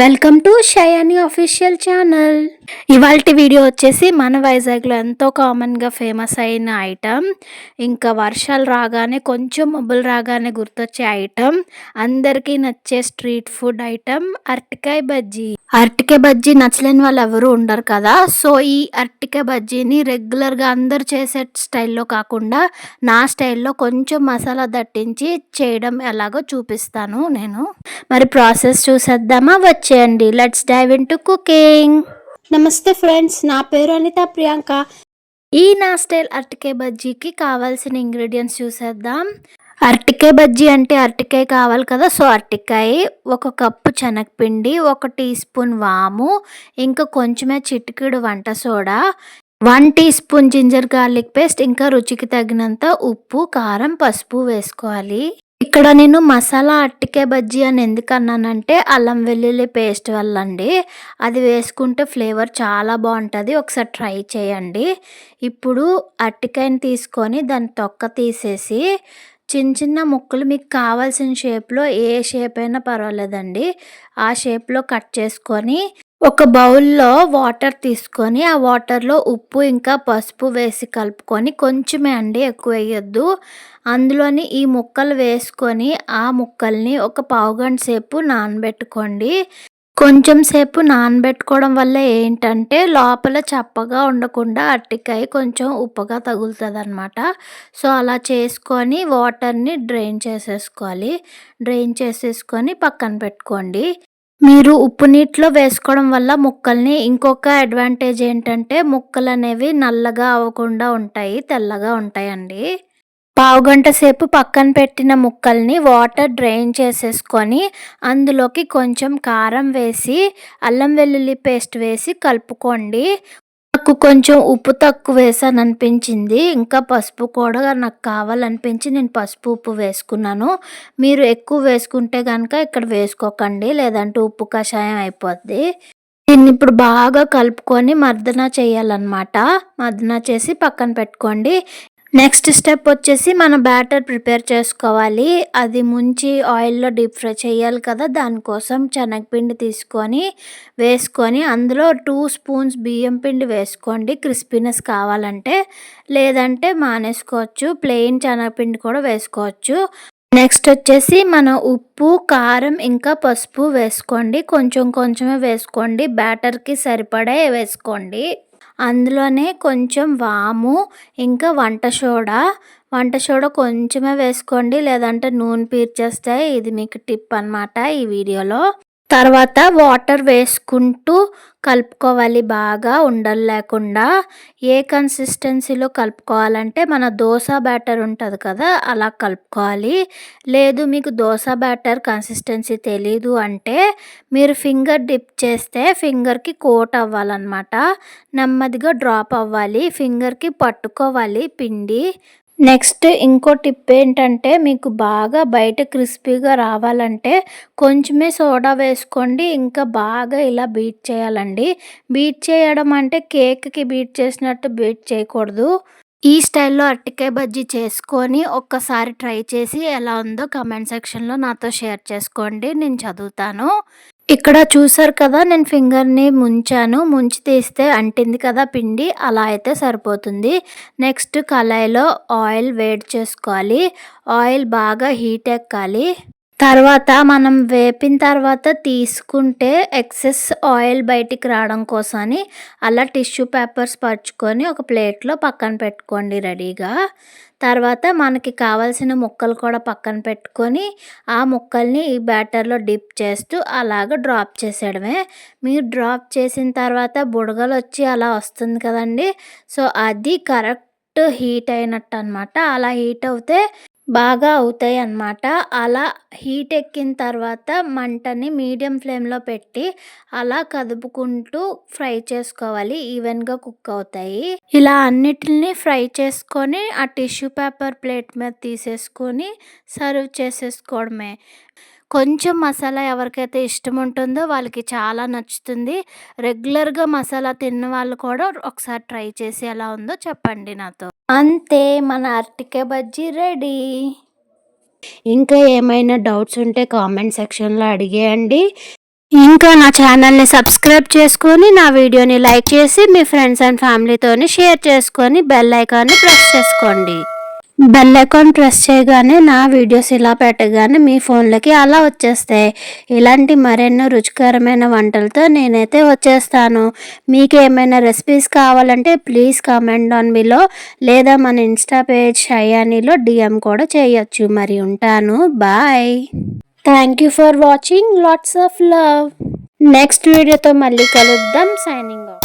Welcome to Shayani official channel. ఇవాల్టి video వచ్చేసి మన వైజాగ్లో ఎంతో కామన్గా ఫేమస్ అయిన ఐటమ్, ఇంకా వర్షాలు రాగానే కొంచెం మబ్బులు రాగానే గుర్తొచ్చే ఐటమ్, అందరికీ నచ్చే స్ట్రీట్ ఫుడ్ ఐటమ్ అరటికాయ బజ్జీ. అరటికాయ బజ్జీ నచ్చలేని వాళ్ళు ఎవరు ఉండరు కదా. సో ఈ అరటికాయ బజ్జీని రెగ్యులర్గా అందరు చేసే స్టైల్లో కాకుండా నా స్టైల్లో కొంచెం మసాలా దట్టించి చేయడం ఎలాగో చూపిస్తాను నేను. మరి ప్రాసెస్ చూసేద్దామా? వచ్చేయండి, let's dive into cooking. నమస్తే ఫ్రెండ్స్, నా పేరు అనిత ప్రియాంక. ఈ నా స్టైల్ అరటికాయ బజ్జీకి కావాల్సిన ఇంగ్రీడియంట్స్ చూసేద్దాం. అరటికాయ బజ్జీ అంటే అరటికాయ కావాలి కదా. సో అరటికాయ, 1 కప్పు శనగపిండి, 1 టీ స్పూన్ వాము, ఇంకా కొంచెమే చిటికెడు వంట soda, 1 teaspoon ginger garlic paste, ఇంకా రుచికి తగినంత ఉప్పు, కారం, పసుపు వేసుకోవాలి. ఇక్కడ నేను మసాలా అరటికాయ బజ్జీ అని ఎందుకు అన్నానంటే అల్లం వెల్లుల్లి పేస్ట్ వల్ల అండి. అది వేసుకుంటే ఫ్లేవర్ చాలా బాగుంటుంది, ఒకసారి ట్రై చేయండి. ఇప్పుడు అరటికాయని తీసుకొని దాని తొక్క తీసేసి చిన్న చిన్న ముక్కలు మీకు కావాల్సిన షేప్లో, ఏ షేప్ అయినా పర్వాలేదండి, ఆ షేప్లో కట్ చేసుకొని ఒక బౌల్లో వాటర్ తీసుకొని ఆ వాటర్లో ఉప్పు ఇంకా పసుపు వేసి కలుపుకొని, కొంచెమే అండి, ఎక్కువ వేయొద్దు, అందులోని ఈ ముక్కలు వేసుకొని ఆ ముక్కల్ని ఒక పావుగంట సేపు నానబెట్టుకోండి. కొంచెం సేపు నానబెట్టుకోవడం వల్ల ఏంటంటే లోపల చప్పగా ఉండకుండా అరటికాయ కొంచెం ఉప్పగా తగులుతుంది అనమాట. సో అలా చేసుకొని వాటర్ని డ్రైన్ చేసేసుకోవాలి. డ్రైన్ చేసేసుకొని పక్కన పెట్టుకోండి. మీరు ఉప్పు నీటిలో వేసుకోవడం వల్ల ముక్కల్ని ఇంకొక అడ్వాంటేజ్ ఏంటంటే ముక్కలు అనేవి నల్లగా అవ్వకుండా ఉంటాయి, తెల్లగా ఉంటాయండి. పావుగంట సేపు పక్కన పెట్టిన ముక్కల్ని వాటర్ డ్రైన్ చేసేసుకొని అందులోకి కొంచెం కారం వేసి అల్లం వెల్లుల్లి పేస్ట్ వేసి కలుపుకోండి. నాకు కొంచెం ఉప్పు తక్కువ వేసాను అనిపించింది, ఇంకా పసుపు కూడా నాకు కావాలనిపించి నేను పసుపు ఉప్పు వేసుకున్నాను. మీరు ఎక్కువ వేసుకుంటే కనుక ఇక్కడ వేసుకోకండి, లేదంటే ఉప్పు కషాయం అయిపోద్ది. దీన్ని ఇప్పుడు బాగా కలుపుకొని మర్దన చేయాలన్నమాట. మర్దన చేసి పక్కన పెట్టుకోండి. నెక్స్ట్ స్టెప్ వచ్చేసి మన బ్యాటర్ ప్రిపేర్ చేసుకోవాలి. అది ముంచి ఆయిల్లో డీప్ ఫ్రై చేయాలి కదా. దానికోసం శనగపిండి తీసుకొని వేసుకొని అందులో 2 స్పూన్స్ బియ్యం పిండి వేసుకోండి, క్రిస్పీనెస్ కావాలంటే, లేదంటే మానేసుకోవచ్చు, ప్లెయిన్ శనగపిండి కూడా వేసుకోవచ్చు. నెక్స్ట్ వచ్చేసి మన ఉప్పు, కారం ఇంకా పసుపు వేసుకోండి, కొంచెం కొంచెమే వేసుకోండి, బ్యాటర్కి సరిపడే వేసుకోండి. అందులోనే కొంచెం వాము ఇంకా వంట సోడా కొంచెమే వేసుకోండి, లేదంటే నూనె పీల్చేస్తాయి. ఇది మీకు టిప్ అన్నమాట ఈ వీడియోలో. తర్వాత వాటర్ వేసుకుంటూ కలుపుకోవాలి బాగా, ఉండలు లేకుండా. ఏ కన్సిస్టెన్సీలో కలుపుకోవాలంటే మన దోశ బ్యాటర్ ఉంటుంది కదా, అలా కలుపుకోవాలి. లేదు మీకు దోశ బ్యాటర్ కన్సిస్టెన్సీ తెలీదు అంటే మీరు ఫింగర్ డిప్ చేస్తే ఫింగర్కి కోట్ అవ్వాలన్నమాట, నెమ్మదిగా డ్రాప్ అవ్వాలి, ఫింగర్కి పట్టుకోవాలి పిండి. నెక్స్ట్ ఇంకో టిప్ ఏంటంటే మీకు బాగా బయట క్రిస్పీగా రావాలంటే కొంచెమే సోడా వేసుకోండి, ఇంకా బాగా ఇలా బీట్ చేయాలండి. బీట్ చేయడం అంటే కేక్కి బీట్ చేసినట్టు బీట్ చేయకూడదు. ఈ స్టైల్లో అరటికాయ బజ్జీ చేసుకొని ఒక్కసారి ట్రై చేసి ఎలా ఉందో కమెంట్ సెక్షన్లో నాతో షేర్ చేసుకోండి, నేను చదువుతాను. ఇక్కడ చూసారు కదా, నేను ఫింగర్ని ముంచాను, ముంచి తీస్తే అంటింది కదా పిండి, అలా అయితే సరిపోతుంది. నెక్స్ట్ కళాయిలో ఆయిల్ వేడి చేసుకోవాలి, ఆయిల్ బాగా హీట్ ఎక్కాలి. తర్వాత మనం వేపిన తర్వాత తీసుకుంటే ఎక్సెస్ ఆయిల్ బయటికి రావడం కోసమని అలా టిష్యూ పేపర్స్ పరుచుకొని ఒక ప్లేట్లో పక్కన పెట్టుకోండి రెడీగా. తర్వాత మనకి కావాల్సిన ముక్కలు కూడా పక్కన పెట్టుకొని ఆ ముక్కల్ని ఈ బ్యాటర్లో డిప్ చేస్తూ అలాగ డ్రాప్ చేసేయడమే. మీరు డ్రాప్ చేసిన తర్వాత బుడగలు వచ్చి అలా వస్తుంది కదండి, సో అది కరెక్ట్ హీట్ అయినట్టు అనమాట. అలా హీట్ అవుతే బాగా అవుతాయి అన్నమాట. అలా హీట్ ఎక్కిన తర్వాత మంటని మీడియం ఫ్లేమ్లో పెట్టి అలా కదుపుకుంటూ ఫ్రై చేసుకోవాలి, ఈవెన్గా కుక్ అవుతాయి. ఇలా అన్నిటిని ఫ్రై చేసుకొని ఆ టిష్యూ పేపర్ ప్లేట్ మీద తీసేసుకొని సర్వ్ చేసేసుకోవడమే. కొంచెం మసాలా ఎవరికైతే ఇష్టం ఉంటుందో వాళ్ళకి చాలా నచ్చుతుంది. రెగ్యులర్గా మసాలా తిన్న వాళ్ళు కూడా ఒకసారి ట్రై చేసి ఎలా ఉందో చెప్పండి నాతో. అంతే, మన అరటికాయ బజ్జీ రెడీ. ఇంకా ఏమైనా డౌట్స్ ఉంటే కామెంట్ సెక్షన్లో అడిగేయండి. ఇంకా నా ఛానల్ని సబ్స్క్రైబ్ చేసుకొని నా వీడియోని లైక్ చేసి మీ ఫ్రెండ్స్ అండ్ ఫ్యామిలీతోని షేర్ చేసుకొని బెల్ ఐకాన్ని ప్రెస్ చేసుకోండి. బెల్ ఐకాన్ ప్రెస్ చేయగానే నా వీడియోస్ ఇలా పెట్టగానే మీ ఫోన్లకి అలా వచ్చేస్తాయి. ఇలాంటి మరెన్నో రుచికరమైన వంటలతో నేనైతే వచ్చేస్తాను. మీకు ఏమైనా రెసిపీస్ కావాలంటే ప్లీజ్ కామెంట్ ఆన్ బిలో, లేదా మన ఇన్స్టా పేజ్ షయానీలో డిఎం కూడా చేయొచ్చు. మరి ఉంటాను. Bye. Thank you for watching. Lots of love. Next వీడియోతో మళ్ళీ కలుద్దాం. Signing of.